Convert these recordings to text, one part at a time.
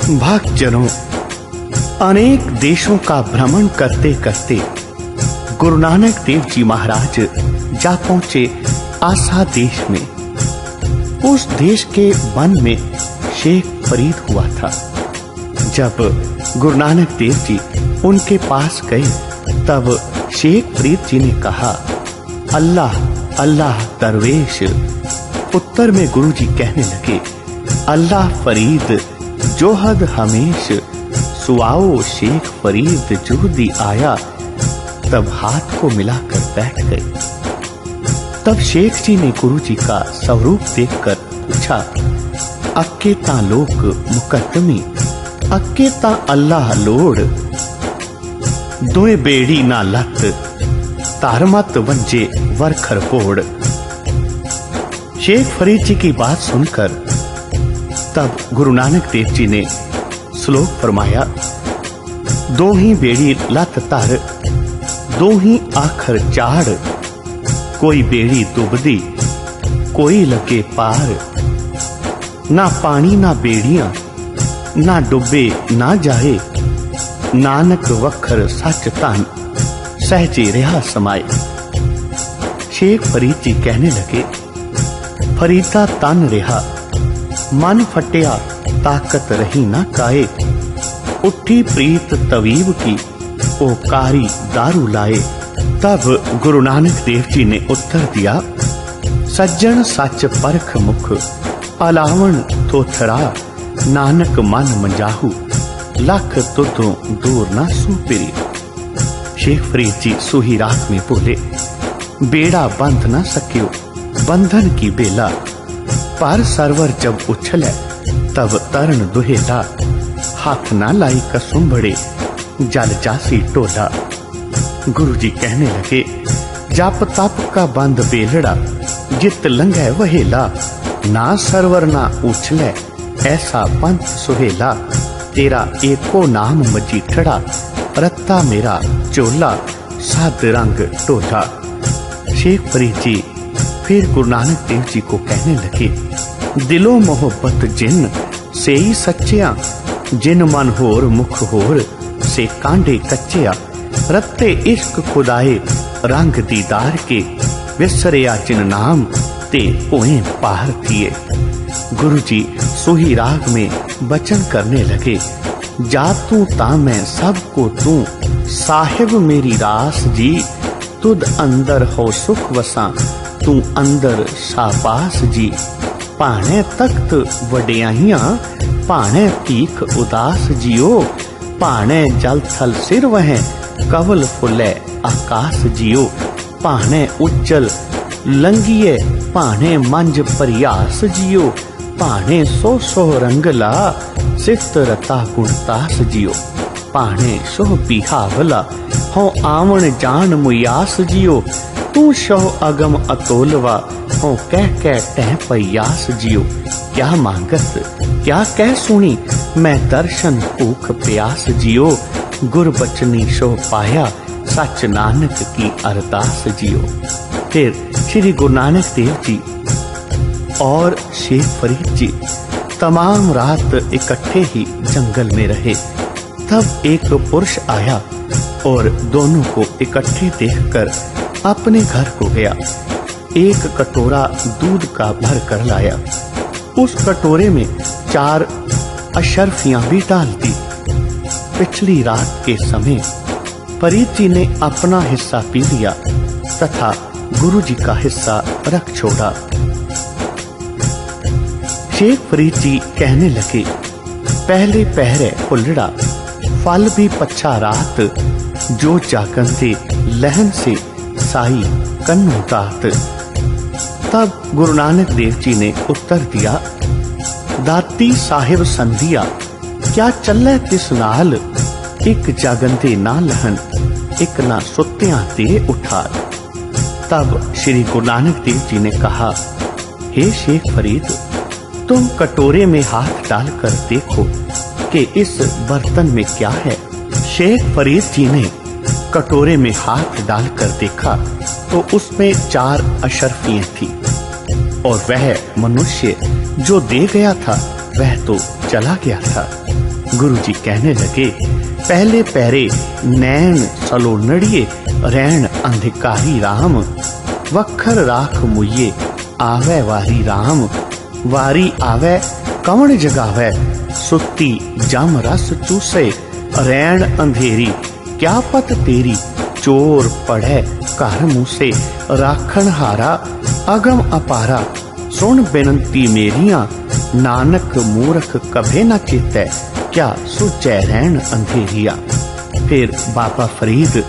भक्तजनों, अनेक देशों का भ्रमण करते करते गुरु नानक देव जी महाराज जा पहुंचे आसा देश में। उस देश के वन में शेख फरीद हुआ था। जब गुरु नानक देव जी उनके पास गए तब शेख फरीद जी ने कहा, अल्लाह अल्लाह दरवेश। उत्तर में गुरु जी कहने लगे, अल्लाह फरीद जोहद हमेश, सुआओ शेख फरीद जोहदी आया। तब हाथ को मिलाकर बैठ गए। तब शेख जी ने गुरु जी का स्वरूप देखकर पूछा, अक्के ता लोक मुकद्दमी, अक्के ता अल्लाह लोड़, दोए बेड़ी ना लत, तारमत वंजे वरखर पोड़। शेख फरीद जी की बात सुनकर तब गुरु नानक देव जी ने श्लोक फरमाया, दो ही बेड़ी लत तर, दो ही आखर चाड़, कोई बेड़ी डुबदी कोई लगे पार। ना पानी ना बेड़ियां, ना डुबे ना जाए, नानक वखर सच तन, सहजे रहा समाए। शेख फरीद जी कहने लगे, फरीदा तन रहा, मन फटिया ताकत रही ना काए। उठी प्रीत तवीब की, ओ कारी दारू लाए। तब गुरु नानक देव जी ने उत्तर दिया, सज्जन सच परख मुख, अलावण थोथरा, नानक मन मंजाहू, लख तुधों दूर ना सूपिरी। शेख फरीद जी सुही रात में बोले, बेड़ा बंध ना सकियो बंधन की बेला, पर सरवर जब उछले तब तरन दुहेला। हाथ ना लाई कसुंभड़े जल जासी टोला। गुरु जी कहने लगे, जप तप का बंद बेलड़ा, जित लंघे वहेला। ना सरवर ना उछले ऐसा पंथ सुहेला, तेरा एको नाम मजीठड़ा, रत्ता मेरा चोला, साध रंग टोला। शेख फरीद जी फिर गुरु नानक देव जी को कहने लगे, दिलो मोहब्बत जिन से ही सच्चिया, जिन मन होर मुख होर से कांडे कच्चिया। रत्ते इश्क खुदाए रंग दीदार के, विसरिया जिन नाम ते पोए पार थिए। गुरु जी सुही राग में वचन करने लगे, जा तू ता मैं सबको तू, साहिब मेरी रास जी, तुद अंदर हो सुख वसा, तू अंदर शाबास जी। भाणे तख्त वड्याइयां, भाणे भीख उदास जियो, भाणे जल थल सिर वह, कवल फुले आकाश जियो। भाणे उज्जल लंगिए, भाणे मंज परियास जियो, भाणे सो सो रंगला, सिफ्त रता गुणतास जियो। भाणे सोह बिहावला, हो आवण जान मुयास जियो, तू शो अगम अतोलवा, हो कह कह टह पयास जियो। क्या मांगत क्या कह सुनी, मैं दर्शन भूख प्यास जियो, गुर बचनी शो पाया, सच नानक की अरदास जियो। फिर श्री गुरु नानक देव जी और शेख फरीद जी तमाम रात इकट्ठे ही जंगल में रहे। तब एक पुरुष आया और दोनों को इकट्ठे देखकर अपने घर को गया। एक कटोरा दूध का भर कर लाया। उस कटोरे में 4 अशर्फियां भी डाल दी। पिछली रात के समय फरीद जी ने अपना हिस्सा पी लिया तथा गुरु जी का हिस्सा रख छोड़ा। शेख फरीद जी कहने लगे, पहले पहरे उल्लड़ा, फल भी पच्छा रात, जो जागंते लहन से साई कन्नू तात। तब गुरु नानक देव जी ने उत्तर दिया, दाती साहिब संधिया, क्या चले तिस नाल, एक जागंते ना लहन, एक ना सुत्तियां दे उठाल। तब श्री गुरु नानक देव जी ने कहा, हे शेख फरीद, तुम कटोरे में हाथ डालकर देखो कि इस बर्तन में क्या है। शेख फरीद जी ने कटोरे में हाथ डालकर देखा तो उसमें 4 अशर्फियां थी और वह मनुष्य जो दे गया था वह तो चला गया था। गुरुजी कहने लगे, पहले पैरे नैन सलोनड़िए रैन अंधिकारी राम, वखर राख मुइये आवे वारी राम, वारी आवे कवण जगावे, सुती जम रस चूसे रैन अंधेरी, क्या पत तेरी चोर पढ़े घर मूसे, राखण हारा अगम अपारा, सुन बेनती मेरियां नानक मूर्ख कभे न चेतै, क्या सुचै रैन अंधेरिया। फिर बाबा फरीद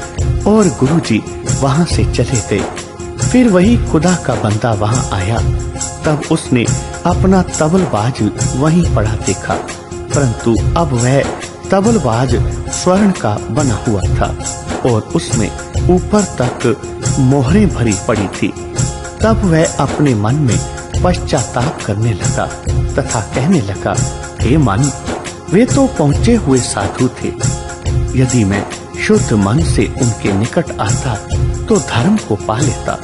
और गुरुजी वहां से चले गए। फिर वही खुदा का बंदा वहां आया। तब उसने अपना तबलबाज वहीं पड़ा देखा, परंतु अब वह तबलबाज स्वर्ण का बना हुआ था और उसमें ऊपर तक मोहरें भरी पड़ी थी। तब वह अपने मन में पश्चाताप करने लगा तथा कहने लगा, हे मन, वे तो पहुंचे हुए साधु थे। यदि मैं शुद्ध मन से उनके निकट आता तो धर्म को पा लेता।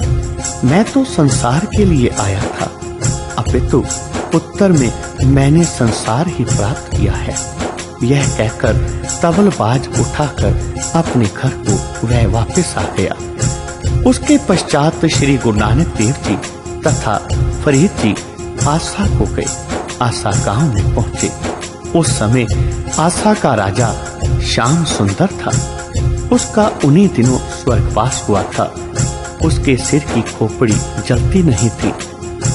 मैं तो संसार के लिए आया था, अपितु उत्तर में मैंने संसार ही प्राप्त किया है। यह कहकर तबलबाज उठाकर अपने घर को वह वापस आ गया। उसके पश्चात श्री गुरु नानक देव जी तथा फरीद जी आसा को गए। आसा गांव में पहुंचे। उस समय आसा का राजा श्याम सुंदर था। उसका उन्हीं दिनों स्वर्गवास हुआ था। उसके सिर की खोपड़ी जलती नहीं थी।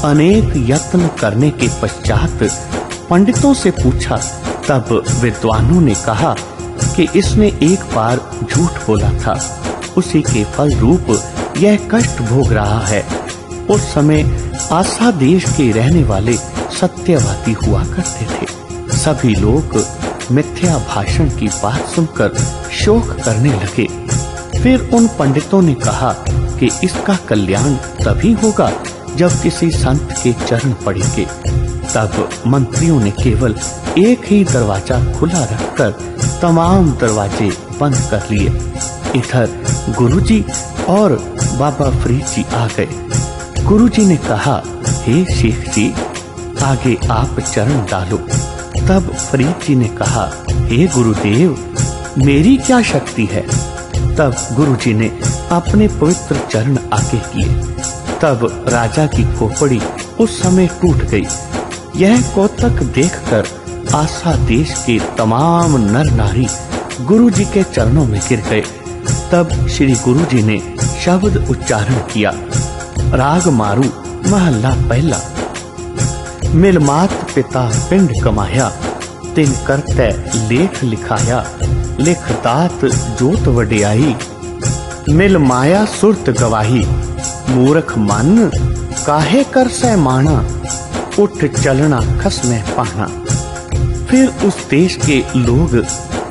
अनेक यत्न करने के पश्चात पंडितों से पूछा, तब विद्वानों ने कहा कि इसने एक बार झूठ बोला था, उसी के फल रूप यह कष्ट भोग रहा है। उस समय आसा देश के रहने वाले सत्यवादी हुआ करते थे। सभी लोग मिथ्या भाषण की बात सुनकर शोक करने लगे। फिर उन पंडितों ने कहा कि इसका कल्याण तभी होगा जब किसी संत के चरण पड़ेंगे। तब मंत्रियों ने केवल एक ही दरवाजा खुला रखकर तमाम दरवाजे बंद कर लिए। इधर गुरुजी और बाबा फरीद जी आ गए। गुरुजी ने कहा, हे शेख जी, आगे आप चरण डालो। तब फरीद जी ने कहा, हे गुरुदेव, मेरी क्या शक्ति है। तब गुरुजी ने अपने पवित्र चरण आगे किए। तब राजा की खोपड़ी उस समय टूट गई। यह कौतक देखकर आसा देश के तमाम नर नारी गुरुजी के चरणों में गिर गए। तब श्री गुरुजी ने शब्द उच्चारण किया, राग मारू महल्ला पहला। मिल मात पिता पिंड कमाया, तिन करते लेख लिखाया, लिख दात जोत वडियाई। मिल माया सुरत गवाही, मूर्ख मन काहे कर सै माना, उठ चलना खस में पाना। फिर उस देश के लोग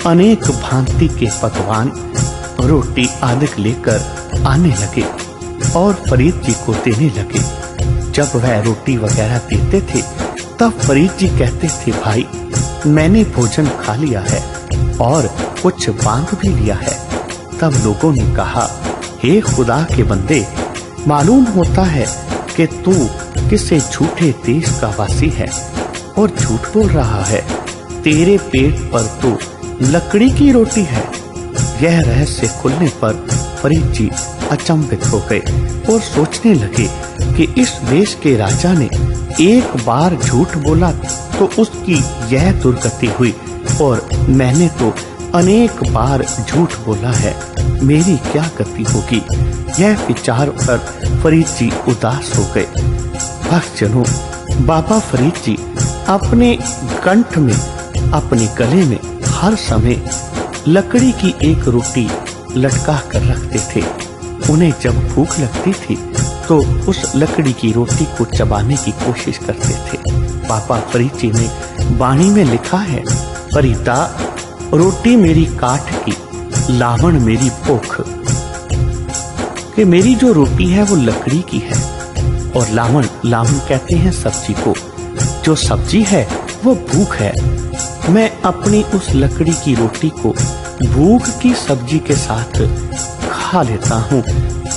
अनेक भांति के पकवान, रोटी आदि लेकर आने लगे और फरीद जी को देने लगे। जब वह रोटी वगैरह देते थे तब फरीद जी कहते थे, भाई मैंने भोजन खा लिया है और कुछ बांध भी लिया है। तब लोगों ने कहा, हे खुदा के बंदे, मालूम होता है कि तू किसी झूठे देश का वासी है और झूठ बोल रहा है। तेरे पेट पर तो लकड़ी की रोटी है। यह रहस्य खुलने पर फरीद जी अचंभित हो गए और सोचने लगे कि इस देश के राजा ने एक बार झूठ बोला तो उसकी यह दुर्गति हुई और मैंने तो अनेक बार झूठ बोला है, मेरी क्या गति होगी। यह विचार कर फरीद जी उदास हो गए। भक्तजनों, बाबा फरीद जी अपने कंठ में, अपने गले में हर समय लकड़ी की एक रोटी लटका कर रखते थे। उन्हें जब भूख लगती थी तो उस लकड़ी की रोटी को चबाने की कोशिश करते थे। बाबा फरीद जी ने बाणी में लिखा है, फरीदा रोटी मेरी काठ की, लावण मेरी भूख। कि मेरी जो रोटी है वो लकड़ी की है और लावण कहते हैं सब्जी को। जो सब्जी है वो भूख है। मैं अपनी उस लकड़ी की रोटी को भूख की सब्जी के साथ खा लेता हूँ,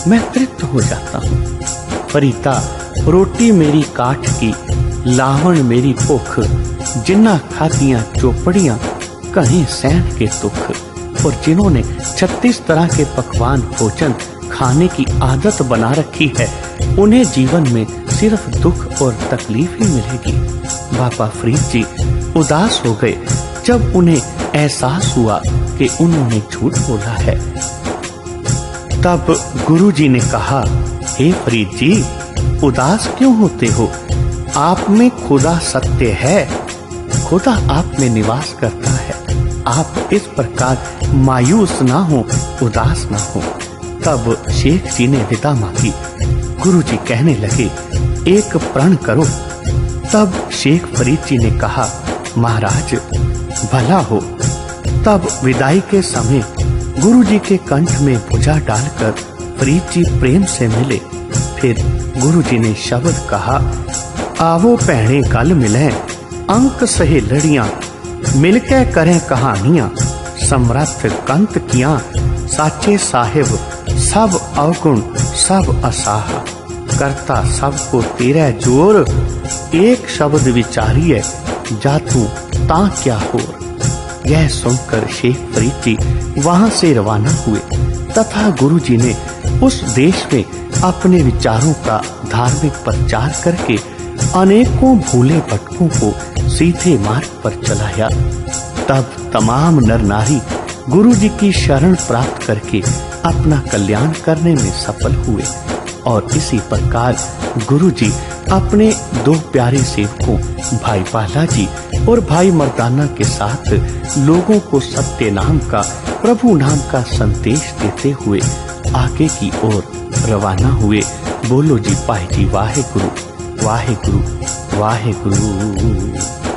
मैं तृप्त हो जाता हूँ। फरीदा रोटी मेरी काठ की, लावण मेरी भुख, जिन्ना खातियां चौपड़ियां कहीं सहन के दुख, और जिन्होंने 36 तरह के पकवान भोजन खाने की आदत बना रखी है, उन्हें जीवन में सिर्फ दुख और तकलीफ ही मिलेगी। बाबा फरीद जी उदास हो गए जब उन्हें एहसास हुआ कि उन्होंने झूठ बोला है। तब गुरुजी ने कहा, हे फरीद जी, उदास क्यों होते हो? आप में खुदा सत्य है, खुदा आप में निवास करता है। आप इस प्रकार मायूस ना हो, उदास ना हो। तब शेख जी ने विदा मांगी। गुरुजी कहने लगे, एक प्रण करो। तब शेख फरीद जी ने कहा, महाराज भला हो। तब विदाई के समय गुरुजी के कंठ में भुजा डालकर फरीद जी प्रेम से मिले। फिर गुरुजी ने शब्द कहा, आवो भैणे गल मिले, अंक सहे लड़ियां, मिलके करें कहानियां, समरथ कंत किया, साचे साहिब सब अवगुण सब असाह, करता सबको तेरा जोर, एक शब्द विचारिए जातू ता क्या होर। यह सुनकर शेख फरीद जी वहां से रवाना हुए तथा गुरुजी ने उस देश में अपने विचारों का धार्मिक प्रचार करके अनेकों भूले भटकों को सीधे मार्ग पर चलाया। तब तमाम नर नारी गुरुजी की शरण प्राप्त करके अपना कल्याण करने में सफल हुए। और इसी प्रकार गुरुजी अपने दो प्यारे सेवकों भाई पाला जी और भाई मर्दाना के साथ लोगों को सत्य नाम का, प्रभु नाम का संदेश देते हुए आगे की ओर रवाना हुए। बोलो जी पाए जी वाहे गुरु वाहे गुरु वाहे गुरु।